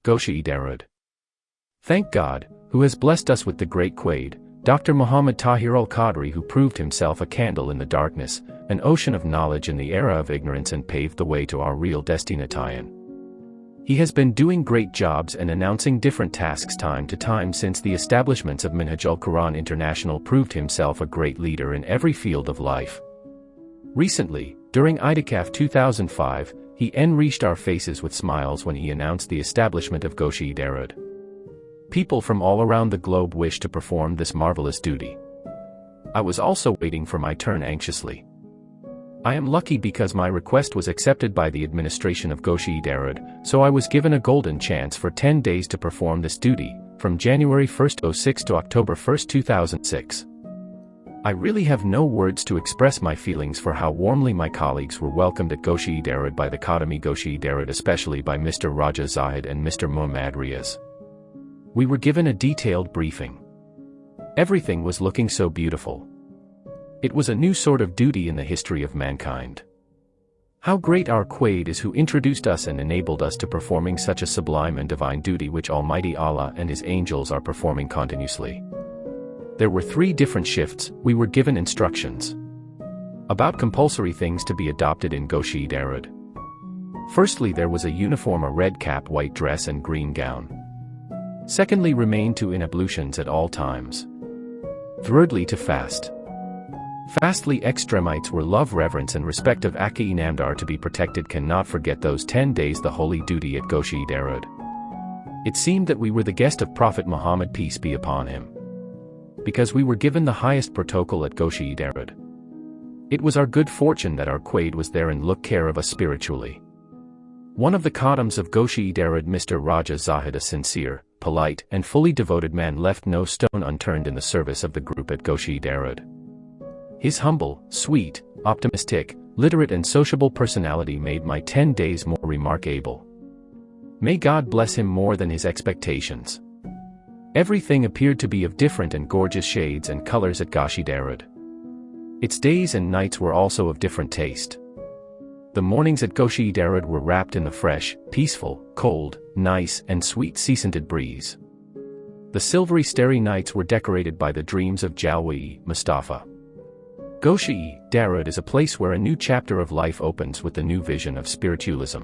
Ghosha-e-Darood. Thank God, who has blessed us with the great Quaid, Dr. Muhammad Tahir al-Qadri, who proved himself a candle in the darkness, an ocean of knowledge in the era of ignorance, and paved the way to our real destination. He has been doing great jobs and announcing different tasks time to time since the establishments of Minhaj al-Quran International, proved himself a great leader in every field of life. Recently, during IDCAF 2005, he enriched our faces with smiles when he announced the establishment of Ghosha-e-Darood. People from all around the globe wish to perform this marvelous duty. I was also waiting for my turn anxiously. I am lucky because my request was accepted by the administration of Ghosha-e-Darood, so I was given a golden chance for 10 days to perform this duty, from January 1, 2006 to October 1, 2006. I really have no words to express my feelings for how warmly my colleagues were welcomed at Ghosha-e-Darood by the Academy Ghosha-e-Darood, especially by Mr. Raja Zahid and Mr. Muhammad Riaz. We were given a detailed briefing. Everything was looking so beautiful. It was a new sort of duty in the history of mankind. How great our Quaid is, who introduced us and enabled us to performing such a sublime and divine duty which Almighty Allah and His angels are performing continuously. There were 3 different shifts. We were given instructions about compulsory things to be adopted in Ghosha-e-Darood. Firstly, there was a uniform, a red cap, white dress and green gown. Secondly, remain to in ablutions at all times. Thirdly, to fast. Fastly, extremites were love, reverence and respect of Aki Namdar to be protected. Cannot forget those 10 days, the holy duty at Ghosha-e-Darood. It seemed that we were the guest of Prophet Muhammad, peace be upon him, because we were given the highest protocol at Ghosha-e-Darood. It was our good fortune that our Quaid was there and looked care of us spiritually. One of the Qadams of Ghosha-e-Darood, Mr. Raja Zahid, a sincere, polite and fully devoted man, left no stone unturned in the service of the group at Ghosha-e-Darood. His humble, sweet, optimistic, literate and sociable personality made my 10 days more remarkable. May God bless him more than his expectations. Everything appeared to be of different and gorgeous shades and colors at Ghosha-e-Darood. Its days and nights were also of different taste. The mornings at Ghosha-e-Darood were wrapped in the fresh, peaceful, cold, nice and sweet sea-scented breeze. The silvery starry nights were decorated by the dreams of Jalwa-e-Mustafa. Ghosha-e-Darood is a place where a new chapter of life opens with the new vision of spiritualism.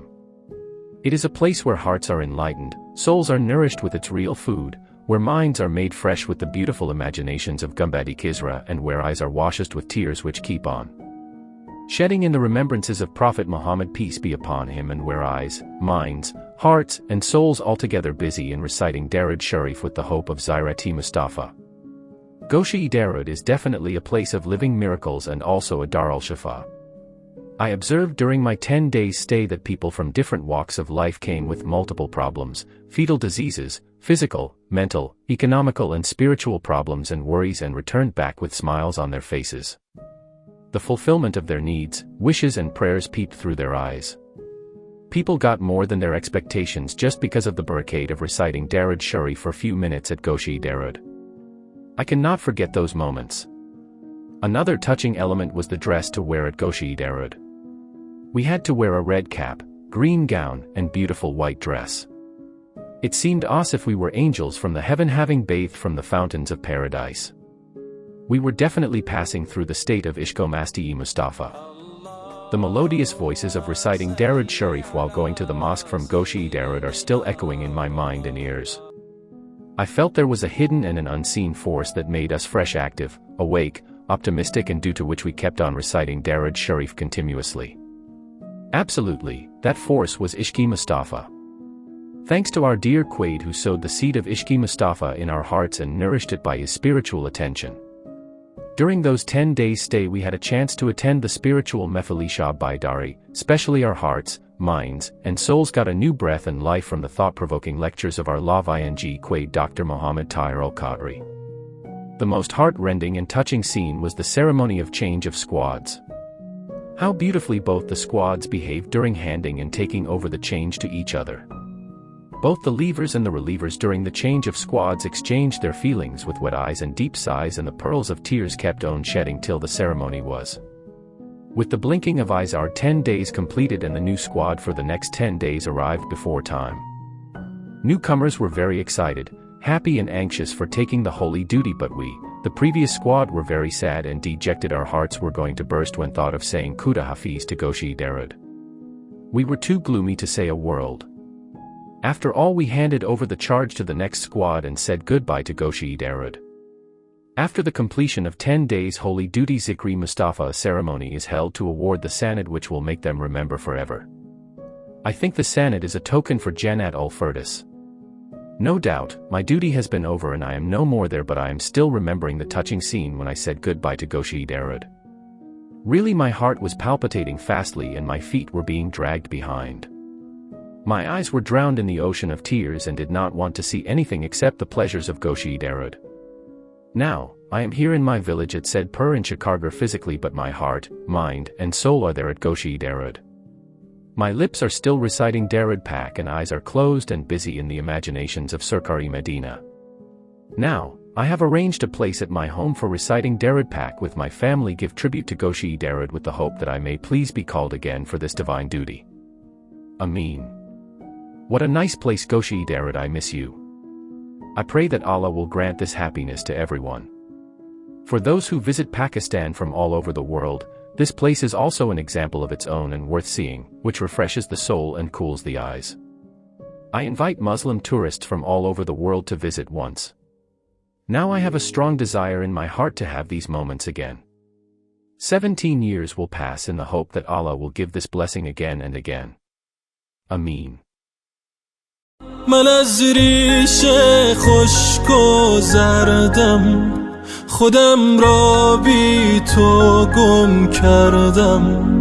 It is a place where hearts are enlightened, souls are nourished with its real food, where minds are made fresh with the beautiful imaginations of Gumbadi Kisra, and where eyes are washed with tears which keep on shedding in the remembrances of Prophet Muhammad, peace be upon him, and where eyes, minds, hearts and souls altogether busy in reciting Darood Sharif with the hope of Zirati Mustafa. Ghosha-e-Darood is definitely a place of living miracles and also a Dar al-Shifa. I observed during my 10 days stay that people from different walks of life came with multiple problems, fetal diseases, physical, mental, economical and spiritual problems and worries, and returned back with smiles on their faces. The fulfillment of their needs, wishes and prayers peeped through their eyes. People got more than their expectations just because of the barakade of reciting Darood Sharif for a few minutes at Ghosha-e-Darood. I cannot forget those moments. Another touching element was the dress to wear at Ghosha-e-Darood. We had to wear a red cap, green gown, and beautiful white dress. It seemed as if we were angels from the heaven having bathed from the fountains of paradise. We were definitely passing through the state of Ishq-o-Masti-e-Mustafa. The melodious voices of reciting Darood Sharif while going to the mosque from Ghosha-e-Darood are still echoing in my mind and ears. I felt there was a hidden and an unseen force that made us fresh, active, awake, optimistic, and due to which we kept on reciting Darood Sharif continuously. Absolutely, that force was Ishq-e-Mustafa. Thanks to our dear Quaid, who sowed the seed of Ishq-e-Mustafa in our hearts and nourished it by his spiritual attention. During those 10 days stay we had a chance to attend the spiritual Mefali Baidari, especially our hearts, minds, and souls got a new breath and life from the thought-provoking lectures of our love ing Quaid Dr. Muhammad Tahir al-Qadri. The most heart-rending and touching scene was the ceremony of change of squads. How beautifully both the squads behaved during handing and taking over the change to each other. Both the leavers and the relievers during the change of squads exchanged their feelings with wet eyes and deep sighs, and the pearls of tears kept on shedding till the ceremony was. With the blinking of eyes our 10 days completed and the new squad for the next 10 days arrived before time. Newcomers were very excited, happy and anxious for taking the holy duty, but we, the previous squad, were very sad and dejected. Our hearts were going to burst when thought of saying Khuda Hafiz to Ghosha-e-Darood. We were too gloomy to say a word. After all, we handed over the charge to the next squad and said goodbye to Ghosha-e-Darood. After the completion of 10 days holy duty, Zikri Mustafa, a ceremony is held to award the Sanad, which will make them remember forever. I think the Sanad is a token for Jannat ul-Firdaus. No doubt, my duty has been over and I am no more there, but I am still remembering the touching scene when I said goodbye to Ghosha-e-Darood. Really, my heart was palpitating fastly and my feet were being dragged behind. My eyes were drowned in the ocean of tears and did not want to see anything except the pleasures of Ghosha-e-Darood. Now, I am here in my village at Saidpur in Shikargarh physically, but my heart, mind, and soul are there at Ghosha-e-Darood. My lips are still reciting Darood Pak and eyes are closed and busy in the imaginations of Sarkari Medina. Now, I have arranged a place at my home for reciting Darood Pak with my family, give tribute to Ghosha-e-Darood with the hope that I may please be called again for this divine duty. Ameen. What a nice place, Ghosha-e-Darood, I miss you. I pray that Allah will grant this happiness to everyone. For those who visit Pakistan from all over the world, this place is also an example of its own and worth seeing, which refreshes the soul and cools the eyes. I invite Muslim tourists from all over the world to visit once. Now I have a strong desire in my heart to have these moments again. 17 years will pass in the hope that Allah will give this blessing again and again. Ameen. من از ریش خشک و زردم خودم را بی تو گم کردم